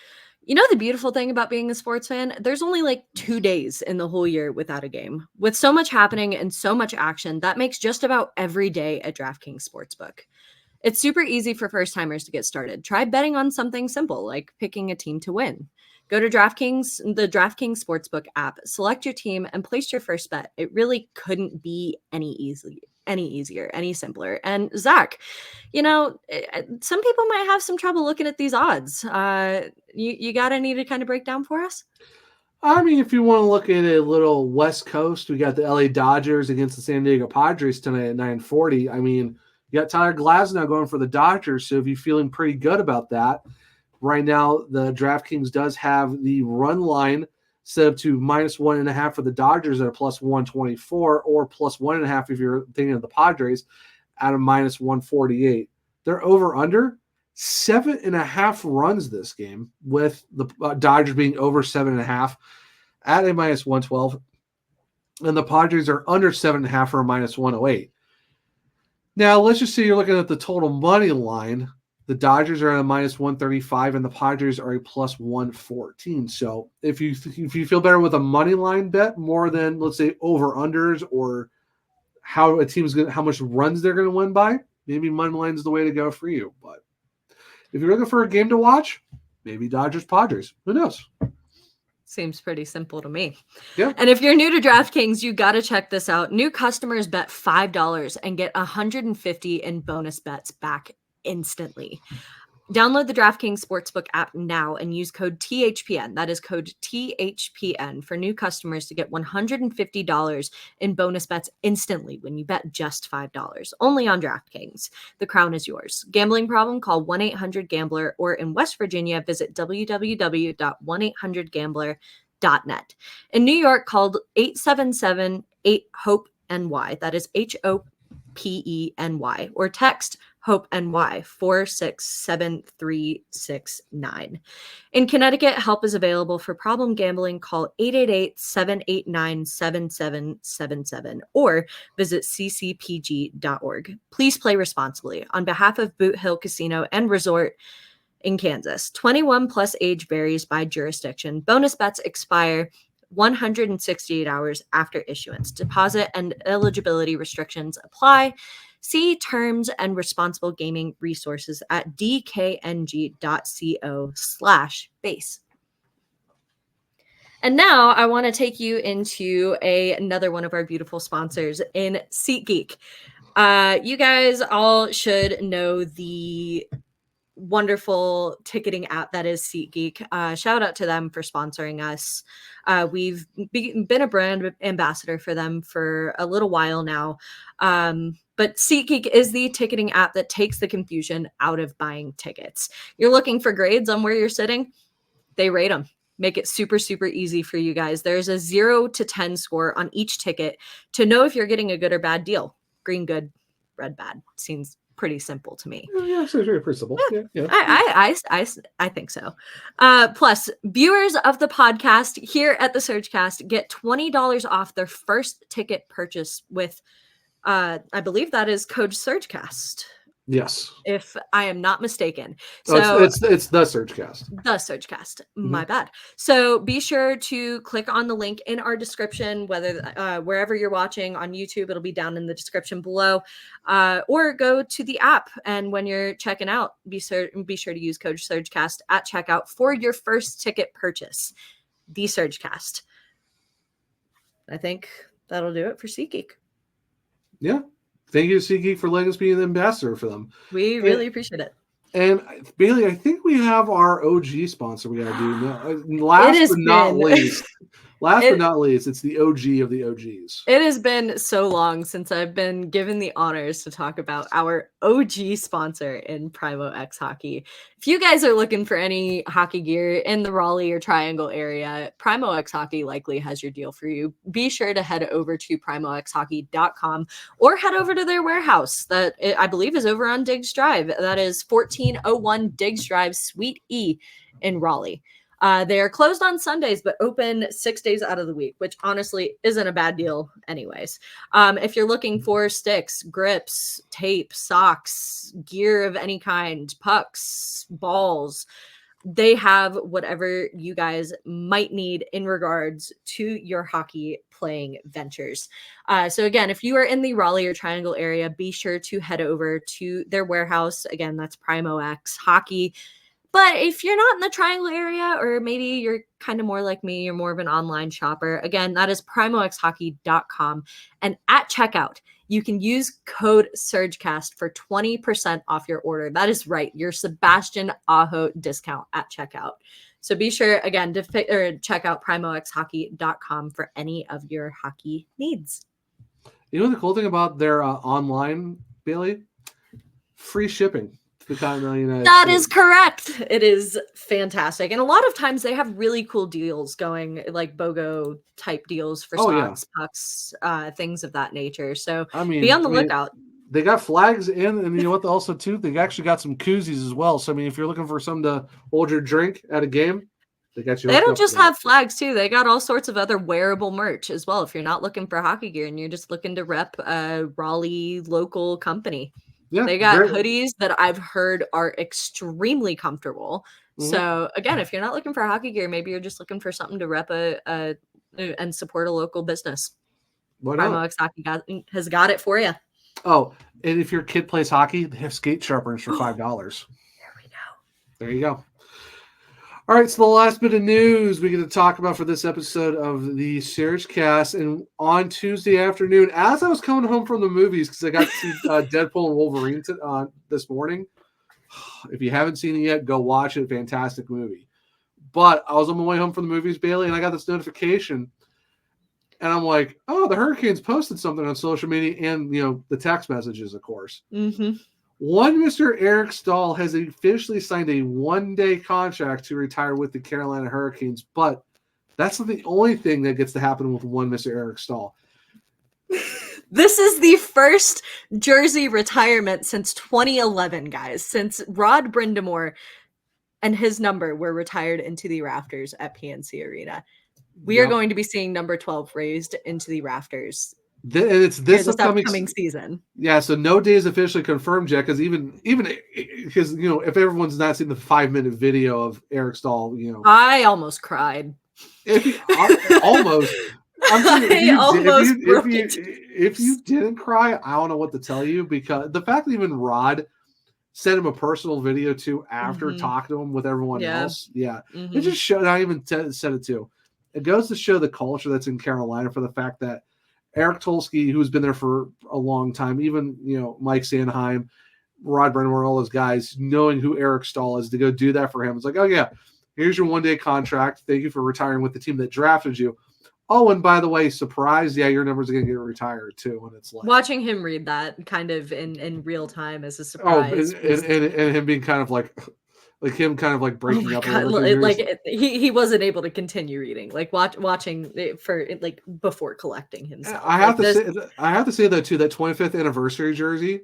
You know the beautiful thing about being a sports fan? There's only like 2 days in the whole year without a game. With so much happening and so much action, that makes just about every day a DraftKings Sportsbook. It's super easy for first-timers to get started. Try betting on something simple, like picking a team to win. Go to the DraftKings Sportsbook app, select your team, and place your first bet. It really couldn't be any easier, any simpler. And Zach, some people might have some trouble looking at these odds. You got any to kind of break down for us? I mean, if you want to look at a little West Coast, we got the LA Dodgers against the San Diego Padres tonight at 9:40. I mean, you got Tyler Glasnow going for the Dodgers, so if you're feeling pretty good about that, right now the DraftKings does have the run line set up to -1.5 for the Dodgers at a +124, or +1.5 if you're thinking of the Padres at a -148. They're over under 7.5 runs this game, with the Dodgers being over 7.5 at a -112, and the Padres are under 7.5 for a -108. Now, let's just say you're looking at the total money line. The Dodgers are at a -135, and the Padres are a +114. So if you feel better with a money line bet more than, let's say, over unders or how a team's going, how much runs they're going to win by, maybe money line is the way to go for you. But if you're looking for a game to watch, maybe Dodgers Padres. Who knows? Seems pretty simple to me. Yeah. And if you're new to DraftKings, you got to check this out. New customers bet $5 and get $150 in bonus bets back instantly. Download the DraftKings Sportsbook app now and use code THPN. That is code THPN for new customers to get $150 in bonus bets instantly when you bet just $5. Only on DraftKings. The crown is yours. Gambling problem? Call 1-800-GAMBLER, or in West Virginia, visit www.1800gambler.net. In New York, call 877-8-HOPE-NY. That is HOPENY, or text Hope NY 467-369. In Connecticut, help is available for problem gambling. Call 888-789-7777 or visit ccpg.org. Please play responsibly. On behalf of Boot Hill Casino and Resort in Kansas, 21 plus age varies by jurisdiction. Bonus bets expire 168 hours after issuance. Deposit and eligibility restrictions apply. See terms and responsible gaming resources at dkng.co/base. And now I want to take you into another one of our beautiful sponsors in SeatGeek. You guys all should know the wonderful ticketing app that is SeatGeek. Shout out to them for sponsoring us. We've been a brand ambassador for them for a little while now. But SeatGeek is the ticketing app that takes the confusion out of buying tickets. You're looking for grades on where you're sitting? They rate them. Make it super, super easy for you guys. There's a 0 to 10 score on each ticket to know if you're getting a good or bad deal. Green good, red bad. Seems pretty simple to me. Yeah, it's very pretty simple. Yeah. I think so. Plus, viewers of the podcast here at the SurgeCast get $20 off their first ticket purchase with, I believe that is code SurgeCast. Yes. If I am not mistaken. So it's the SurgeCast. The SurgeCast. My bad. So be sure to click on the link in our description, whether wherever you're watching on YouTube, it'll be down in the description below, or go to the app. And when you're checking out, be sure to use code SurgeCast at checkout for your first ticket purchase. The SurgeCast. I think that'll do it for SeatGeek. Yeah. Thank you to SeatGeek for letting us be an ambassador for them. We really appreciate it. And Bailey, I think we have our OG sponsor we got to do now. Last but not least, it's the OG of the OGs. It has been so long since I've been given the honors to talk about our OG sponsor in Primo X Hockey. If you guys are looking for any hockey gear in the Raleigh or Triangle area, Primo X Hockey likely has your deal for you. Be sure to head over to primoxhockey.com or head over to their warehouse that I believe is over on Diggs Drive. That is 1401 Diggs Drive, Suite E in Raleigh. They are closed on Sundays, but open 6 days out of the week, which honestly isn't a bad deal anyways. If you're looking for sticks, grips, tape, socks, gear of any kind, pucks, balls, they have whatever you guys might need in regards to your hockey playing ventures. So again, if you are in the Raleigh or Triangle area, be sure to head over to their warehouse. Again, that's Primo X Hockey. But if you're not in the Triangle area, or maybe you're kind of more like me, you're more of an online shopper, again, that is primoxhockey.com. And at checkout, you can use code SurgeCast for 20% off your order. That is right, your Sebastian Aho discount at checkout. So be sure, again, to check out primoxhockey.com for any of your hockey needs. You know the cool thing about their online, Bailey? Free shipping. That is correct. It is fantastic. And a lot of times they have really cool deals going, like BOGO type deals for socks, pucks, things of that nature. So be on the lookout. They got flags in, and you know what? Also, too, they actually got some koozies as well. So, I mean, if you're looking for something to hold your drink at a game, they got you. They don't just have flags, too. They got all sorts of other wearable merch as well. If you're not looking for hockey gear and you're just looking to rep a Raleigh local company. Yeah, they got hoodies that I've heard are extremely comfortable. Mm-hmm. So again, if you're not looking for hockey gear, maybe you're just looking for something to rep and support a local business. Primo X Hockey has got it for you. Oh, and if your kid plays hockey, they have skate sharpeners for $5. There we go. There you go. All right, so the last bit of news we get to talk about for this episode of the SurgeCast, and on Tuesday afternoon, as I was coming home from the movies, because I got to see Deadpool and Wolverine this morning. If you haven't seen it yet, go watch it. Fantastic movie. But I was on my way home from the movies, Bailey, and I got this notification, and I'm like, oh, the Hurricanes posted something on social media, and the text messages, of course. Mm-hmm. One Mr. Eric Staal has officially signed a one-day contract to retire with the Carolina Hurricanes, but that's not the only thing that gets to happen with one Mr. Eric Staal. This is the first jersey retirement since 2011, guys, since Rod Brind'Amour and his number were retired into the rafters at PNC Arena. We are going to be seeing number 12 raised into the rafters. And it's this upcoming season. Yeah, so no day is officially confirmed yet, because even because if everyone's not seen the 5-minute video of Eric Staal, I almost cried. Almost. If you didn't cry, I don't know what to tell you, because the fact that even Rod sent him a personal video too after talking to him with everyone else, it just showed. I even said it too. It goes to show the culture that's in Carolina, for the fact that Eric Tulsky, who's been there for a long time, even Mike Sanheim, Rod Brind'Amour, all those guys, knowing who Eric Staal is, to go do that for him. It's like, oh yeah, here's your one-day contract. Thank you for retiring with the team that drafted you. Oh, and by the way, surprise, your numbers are going to get retired too. And it's like watching him read that kind of in real time as a surprise. Oh, and him being kind of like him kind of like breaking up. God, he wasn't able to continue reading, like watching for like before collecting himself. I have to say though too, that 25th anniversary jersey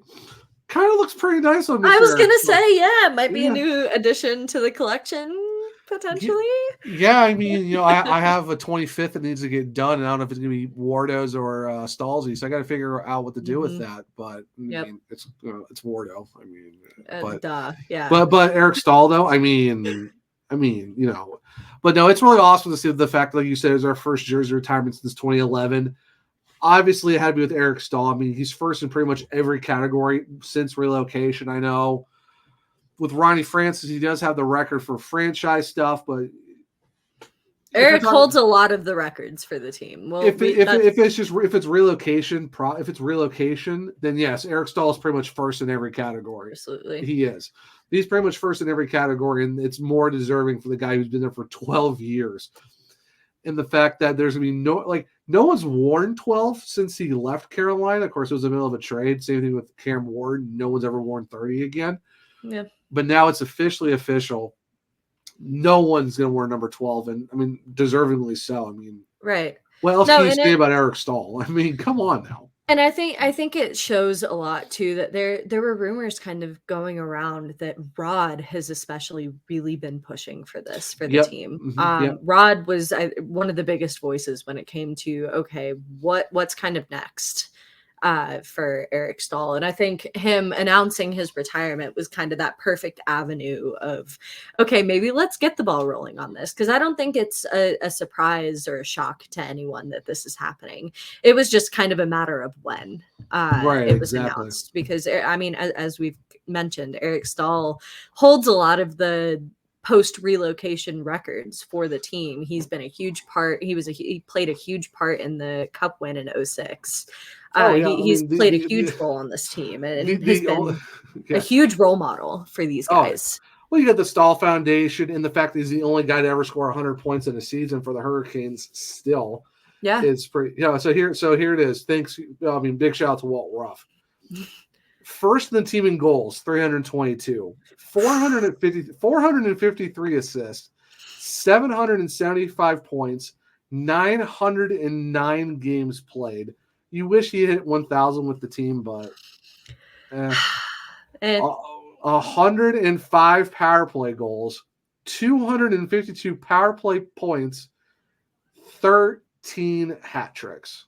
kind of looks pretty nice on Mr. I was gonna say, it might be a new addition to the collection potentially. Yeah, I mean, I have a 25th that needs to get done, and I don't know if it's gonna be Wardo's or Stalsy, so I got to figure out what to do with that. But I mean, it's Wardo. I mean, but Eric Staal though, I mean, but no, it's really awesome to see the fact, like you said, it's our first jersey retirement since 2011. Obviously, it had to be with Eric Staal. I mean, he's first in pretty much every category since relocation. I know with Ronnie Francis, he does have the record for franchise stuff, but Eric holds a lot of the records for the team. Well, if it's relocation, then yes, Eric Staal is pretty much first in every category. Absolutely, he is. He's pretty much first in every category, and it's more deserving for the guy who's been there for 12 years. And the fact that there's gonna be no one's worn 12 since he left Carolina. Of course, it was in the middle of a trade. Same thing with Cam Ward. No one's ever worn 30 again. Yeah. But now it's officially official. No one's going to wear number 12, and I mean, deservingly so. I mean, right. What else can you say about Eric Staal? I mean, come on now. And I think it shows a lot too that there were rumors kind of going around that Rod has especially really been pushing for this for the Yep. team. Yep. Rod was one of the biggest voices when it came to okay, what's kind of next for Eric Staal. And I think him announcing his retirement was kind of that perfect avenue of, okay, maybe let's get the ball rolling on this. Because I don't think it's a surprise or a shock to anyone that this is happening. It was just kind of a matter of when Right, it was exactly. announced. Because, I mean, as we've mentioned, Eric Staal holds a lot of the post relocation records for the team. He's been a huge part. He played a huge part in the Cup win in 06. Oh yeah, He's played a huge role on this team and has been a huge role model for these guys. Well, you got the Staal Foundation and the fact that he's the only guy to ever score 100 points in a season for the Hurricanes still. Yeah. It's pretty, so here it is. Thanks. I mean, big shout out to Walt Ruff. First in the team in goals, 322, 453 assists, 775 points, 909 games played. You wish he hit 1,000 with the team, but 105 power play goals, 252 power play points, 13 hat tricks.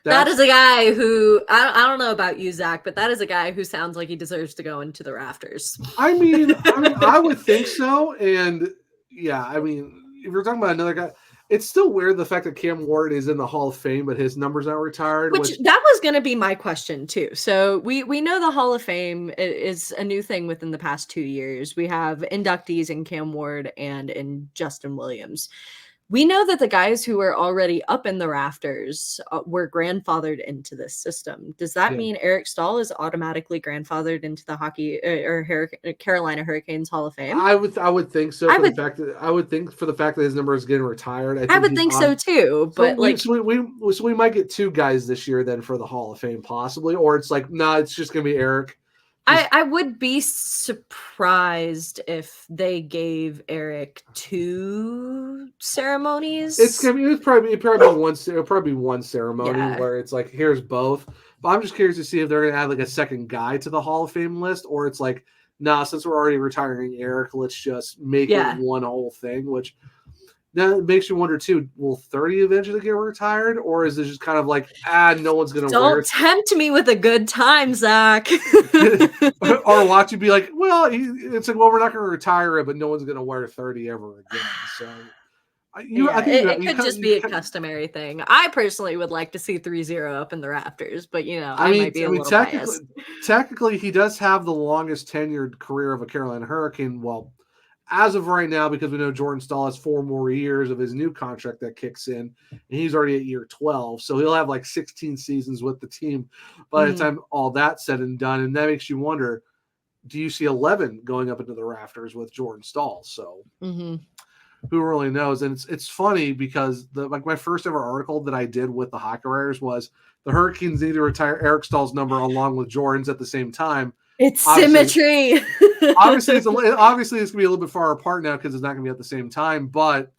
That is a guy who I don't know about you, Zach, but that is a guy who sounds like he deserves to go into the rafters. I mean, I would think so. And yeah, I mean, if you're talking about another guy, it's still weird the fact that Cam Ward is in the Hall of Fame, but his numbers not retired. Which that was going to be my question too. So we know the Hall of Fame is a new thing within the past 2 years. We have inductees in Cam Ward and in Justin Williams. We know that the guys who were already up in the rafters were grandfathered into this system. Does that mean Eric Staal is automatically grandfathered into the hockey or Carolina Hurricanes Hall of Fame? I would think so. I would think for the fact that his number is getting retired. I would think so too. But so we might get two guys this year then for the Hall of Fame possibly, or it's like it's just gonna be Eric. I would be surprised if they gave Eric 2 ceremonies. It's probably one ceremony where it's like here's both. But I'm just curious to see if they're gonna add like a second guy to the Hall of Fame list, or it's like, since we're already retiring Eric, let's just make it one whole thing. Which then it makes you wonder too, will 30 eventually get retired, or is it just kind of like, no one's going to wear it? Don't tempt me with a good time, Zach. Or watch you be like, it's like, we're not going to retire it, but no one's going to wear 30 ever again. So it could just be a customary thing. I personally would like to see 3-0 up in the rafters, but I might be a little biased. Technically, he does have the longest tenured career of a Carolina Hurricane. Well, as of right now, because we know Jordan Staal has 4 more years of his new contract that kicks in, and he's already at year 12. So he'll have like 16 seasons with the team by the time all that's said and done. And that makes you wonder, do you see 11 going up into the rafters with Jordan Staal? So who really knows? And it's funny because my first ever article that I did with the Hockey Writers was the Hurricanes need to retire Eric Stahl's number along with Jordan's at the same time. It's symmetry. obviously, it's going to be a little bit far apart now because it's not going to be at the same time. But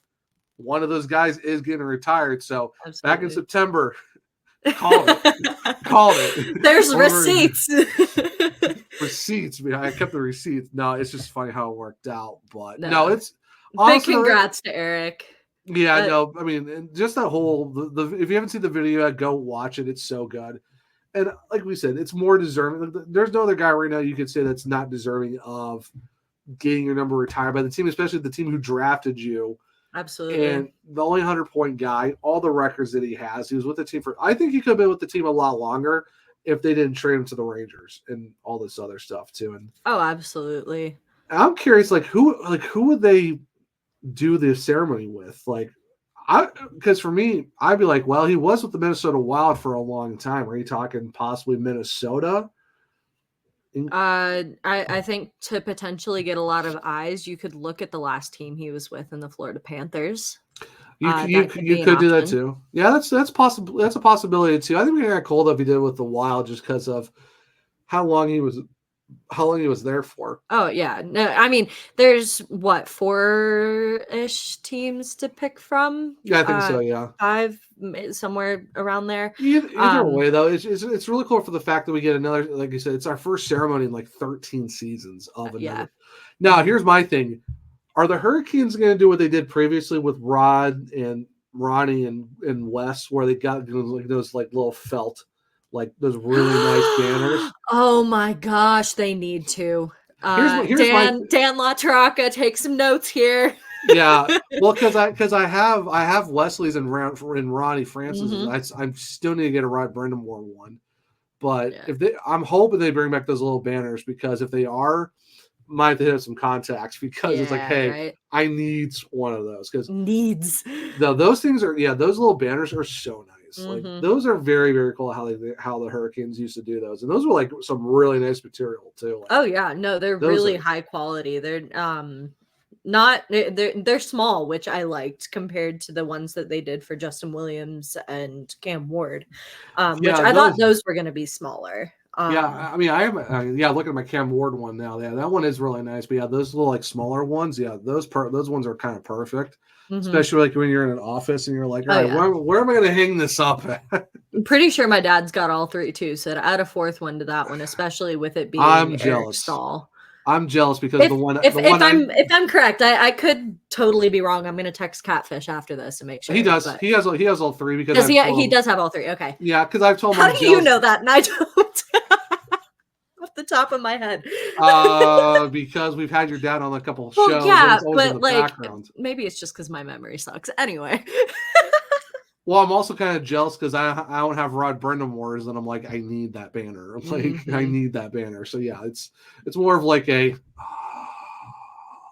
one of those guys is getting retired. So back in September, call it. There's receipts. Receipts. I kept the receipts. No, it's just funny how it worked out. But it's big congrats to Eric. Yeah, no, I mean, just that whole if you haven't seen the video, go watch it. It's so good. And like we said, it's more deserving. There's no other guy right now you could say that's not deserving of getting your number retired by the team, especially the team who drafted you. Absolutely. And the only 100-point guy, all the records that he has, he was with the team for. I think he could have been with the team a lot longer if they didn't trade him to the Rangers and all this other stuff too. And absolutely. I'm curious, who would they do the ceremony with? Because for me, I'd be like, well, he was with the Minnesota Wild for a long time. Are you talking possibly Minnesota? I think to potentially get a lot of eyes, you could look at the last team he was with in the Florida Panthers. You could do that too. Yeah, that's possible. That's a possibility too. I think we got cold if he did with the Wild just because of how long he was how long he was there for. Oh yeah, no, I mean, there's what 4-ish teams to pick from. Yeah, I think so. Yeah, 5 somewhere around there. Either way, though, it's really cool for the fact that we get another. Like you said, it's our first ceremony in like 13 seasons of another. Yeah. Now, here's my thing: are the Hurricanes going to do what they did previously with Rod and Ronnie and Wes, where they got those like little felt, like those really nice banners? Oh my gosh, they need to. Here's Dan LaTrocca, take some notes here. Yeah, well, because I have Wesley's and Ronnie Francis's. I still need to get a Brind'Amour one, but I'm hoping they bring back those little banners, because if they are, might have to hit some contacts, because it's like, hey, right? I need one of those, because those things are those little banners are so nice. Like those are very, very cool how the Hurricanes used to do those, and those were like some really nice material too. Oh yeah, no, they're really high quality. They're they're small, which I liked compared to the ones that they did for Justin Williams and Cam Ward, which I thought those were going to be smaller. I mean, look at my Cam Ward one now. Yeah, that one is really nice. But those little like smaller ones, those ones are kind of perfect. Especially like when you're in an office and you're like, all right, where am I going to hang this up at? I'm pretty sure my dad's got all 3 too. So to add a 4th one to that one, especially with it being I'm jealous. Staal. I'm jealous because if I'm correct, I could totally be wrong. I'm going to text Catfish after this to make sure. He does. He has all 3 because he does have all 3. Okay. Yeah, because I've told him. How do you know that? And I don't. Off the top of my head. Because we've had your dad on a couple of shows. Well, yeah, but like maybe it's just because my memory sucks. Anyway. Well, I'm also kind of jealous because I don't have Brind'Amours, and I'm like, I need that banner. I'm like, I need that banner. So yeah, it's more of like a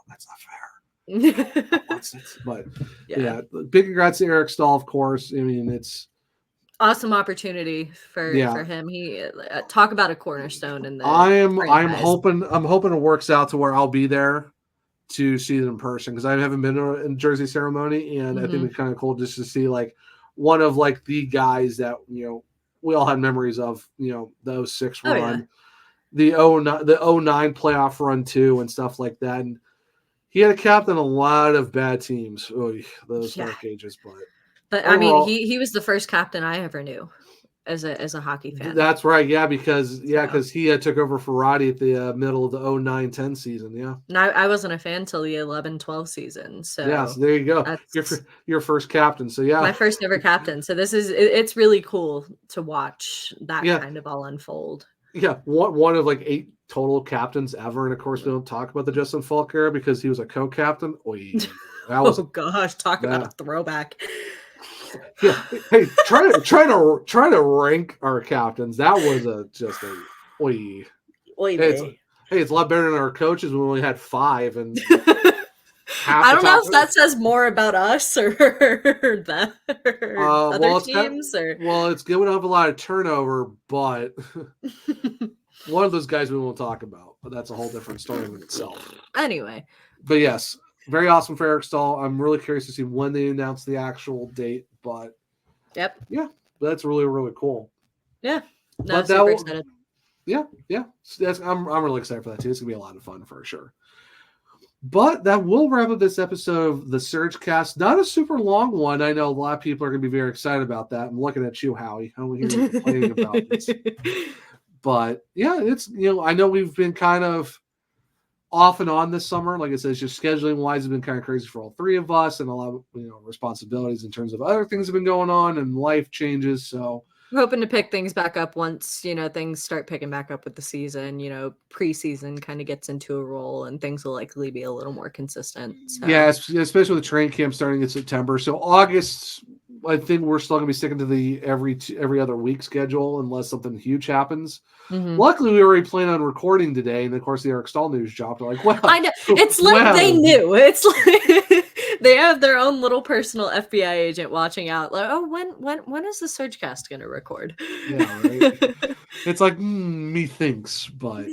that's not fair. But yeah, big congrats to Eric Staal, of course. I mean, it's awesome opportunity for him. He talk about a cornerstone in the I'm hoping it works out to where I'll be there to see it in person, because I haven't been to a jersey ceremony, and I think it'd be kind of cool just to see like one of like the guys that we all had memories of, the 06 run, the 09 playoff run too, and stuff like that. And he had a captain a lot of bad teams. Oh, those dark ages, but overall, I mean, he was the first captain I ever knew as a hockey fan. That's right, because he took over for Roddy at the middle of the 09-10 season. Yeah, and I wasn't a fan till the 11-12 season. So so there you go. Your first captain. So my first ever captain. So it's really cool to watch that kind of all unfold. Yeah, one of like 8 total captains ever, and of course we don't talk about the Justin Falk era because he was a co-captain. That was talk about a throwback. Yeah, hey, try to rank our captains. That was it's a lot better than our coaches when we only had 5, and I don't know if that says more about us or the other teams. Well, it's good. We don't have a lot of turnover, but one of those guys we won't talk about. But that's a whole different story in itself. Anyway, but yes, very awesome for Eric Staal. I'm really curious to see when they announce the actual date. But that's really, really cool. Yeah, super excited. Yeah. I'm really excited for that too. It's gonna be a lot of fun for sure. But that will wrap up this episode of the SurgeCast. Not a super long one. I know a lot of people are gonna be very excited about that. I'm looking at you, Howie. I don't hear you complaining about this. But yeah, it's I know we've been kind of off and on this summer. Like I said, just scheduling wise has been kind of crazy for all 3 of us, and a lot of responsibilities in terms of other things have been going on and life changes. So we're hoping to pick things back up once things start picking back up with the season. Preseason kind of gets into a roll, and things will likely be a little more consistent. So. Yeah, especially with training camp starting in September. So August, I think we're still going to be sticking to the every other week schedule unless something huge happens. Luckily, we already planned on recording today, and of course, the Eric Staal news dropped. We're like, well, I know it's like they knew. It's like they have their own little personal FBI agent watching out. Like, oh, when is the SurgeCast going to record? Yeah, right. It's like methinks, but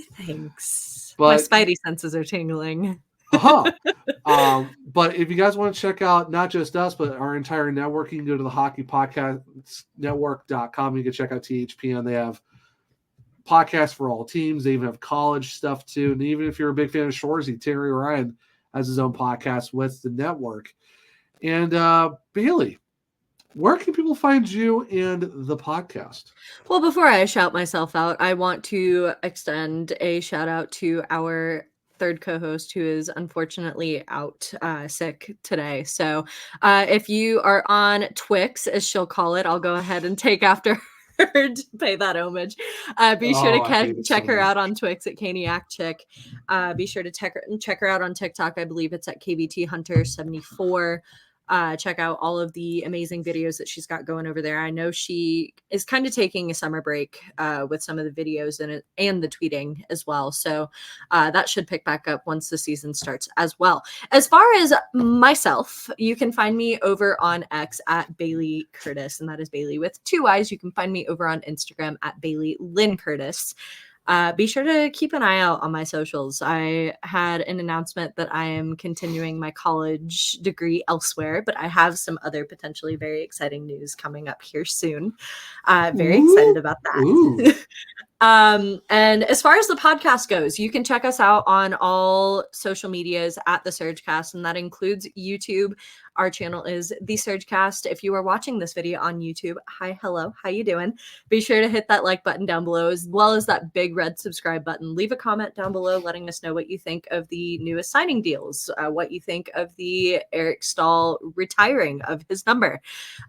my spidey senses are tingling. But if you guys want to check out not just us, but our entire network, you can go to the hockeypodcast network.com. You can check out THPN. They have podcasts for all teams. They even have college stuff too. And even if you're a big fan of Shorzy, Terry Ryan has his own podcast with the network. And Bailey, where can people find you and the podcast? Well, before I shout myself out, I want to extend a shout out to our third co-host who is unfortunately out sick today. So if you are on Twix, as she'll call it, I'll go ahead and take after her to pay that homage. Be sure to check her out on Twix at caniacchic. Be sure to check her out on TikTok. I believe it's at KBT Hunter 74. Check out all of the amazing videos that she's got going over there. I know she is kind of taking a summer break with some of the videos and the tweeting as well. So that should pick back up once the season starts as well. As far as myself, you can find me over on X at baileyycurtis, and that is Bailey with 2 I's. You can find me over on Instagram at baileyycurtis. Be sure to keep an eye out on my socials. I had an announcement that I am continuing my college degree elsewhere, but I have some other potentially very exciting news coming up here soon. Very excited about that. And as far as the podcast goes, you can check us out on all social medias at the SurgeCast, and that includes YouTube. Our channel is the SurgeCast. If you are watching this video on YouTube, hi, hello, how you doing? Be sure to hit that like button down below, as well as that big red subscribe button. Leave a comment down below letting us know what you think of the newest signing deals, what you think of the Eric Staal retiring of his number.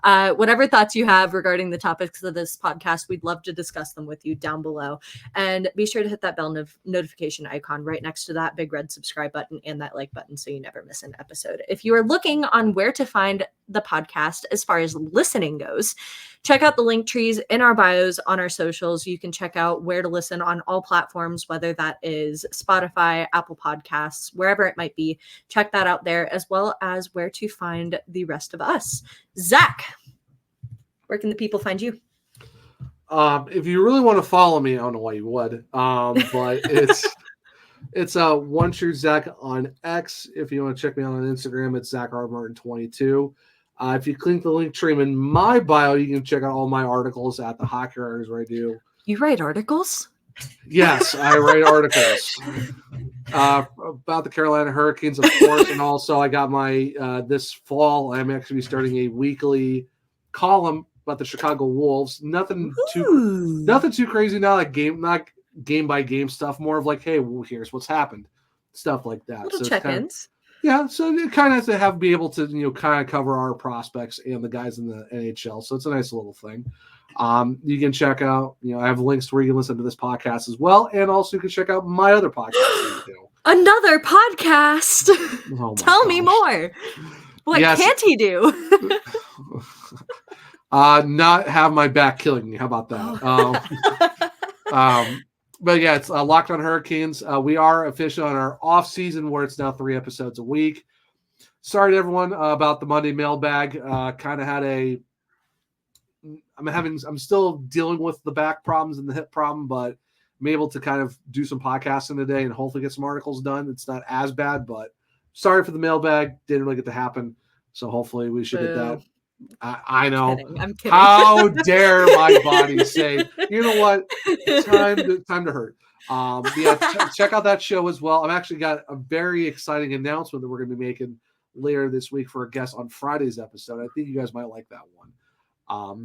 Whatever thoughts you have regarding the topics of this podcast, we'd love to discuss them with you down below. And be sure to hit that bell notification icon right next to that big red subscribe button and that like button so you never miss an episode. If you are looking on where to find the podcast as far as listening goes, check out the link trees in our bios on our socials. You can check out where to listen on all platforms, whether that is Spotify, Apple Podcasts, wherever it might be. Check that out there, as well as where to find the rest of us. Zach, where can the people find you? If you really want to follow me, I don't know why you would, but it's onetruezach on X. If you want to check me out on Instagram, it's ZachRMartin22. If you click the link tree in my bio, you can check out all my articles at the Hockey Writers where I do. You write articles? Yes, I write articles about the Carolina Hurricanes, of course, and also I got my this fall. I'm actually starting a weekly column about the Chicago Wolves. Nothing too crazy now, not game by game stuff. More of like, hey, well, here's what's happened, stuff like that. Little so check-ins. Yeah, so you kind of have to be able to kind of cover our prospects and the guys in the NHL. So it's a nice little thing. You can check out, I have links where you can listen to this podcast as well, and also you can check out my other podcast. Another podcast. Tell me more. What can't he do? Not have my back killing me. How about that? But yeah, it's Locked on Hurricanes. We are officially on our off season where it's now 3 episodes a week. Sorry to everyone about the Monday mailbag. Kind of had I'm still dealing with the back problems and the hip problem, but I'm able to kind of do some podcasting today and hopefully get some articles done. It's not as bad, but sorry for the mailbag. Didn't really get to happen. So hopefully we should get that. I know. I'm kidding. How dare my body say, you know what? Time to hurt. Check out that show as well. I've actually got a very exciting announcement that we're going to be making later this week for a guest on Friday's episode. I think you guys might like that one.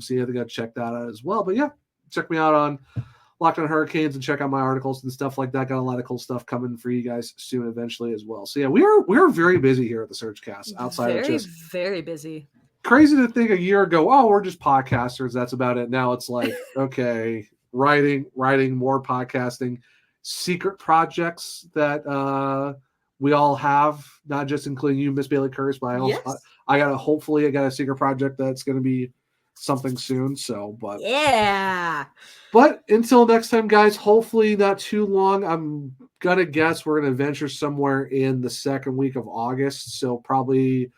So you have to go check that out as well. But yeah, check me out on Locked on Hurricanes and check out my articles and stuff like that. Got a lot of cool stuff coming for you guys soon, eventually as well. So yeah, we are very busy here at the SurgeCast. Outside of just very busy. Crazy to think a year ago, oh, we're just podcasters. That's about it. Now it's like, okay, writing, more podcasting, secret projects that we all have, not just including you, Miss baileyycurtis, but I got a secret project that's going to be something soon. So, but yeah. But until next time, guys, hopefully not too long. I'm gonna guess we're gonna venture somewhere in the second week of August. So probably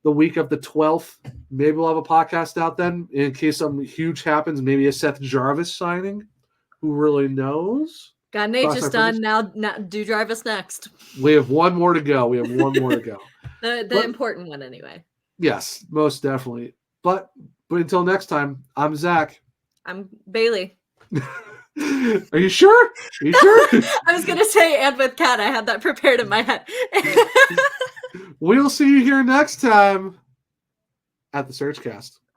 the week of the 12th. Maybe we'll have a podcast out then in case something huge happens. Maybe a Seth Jarvis signing. Who really knows? Got Nate just done. Now do Jarvis next. We have one more to go. The important one anyway. Yes, most definitely. But until next time, I'm Zach. I'm Bailey. Are you sure? Are you sure? I was gonna say, and with cat, I had that prepared in my head. We'll see you here next time at the SurgeCast.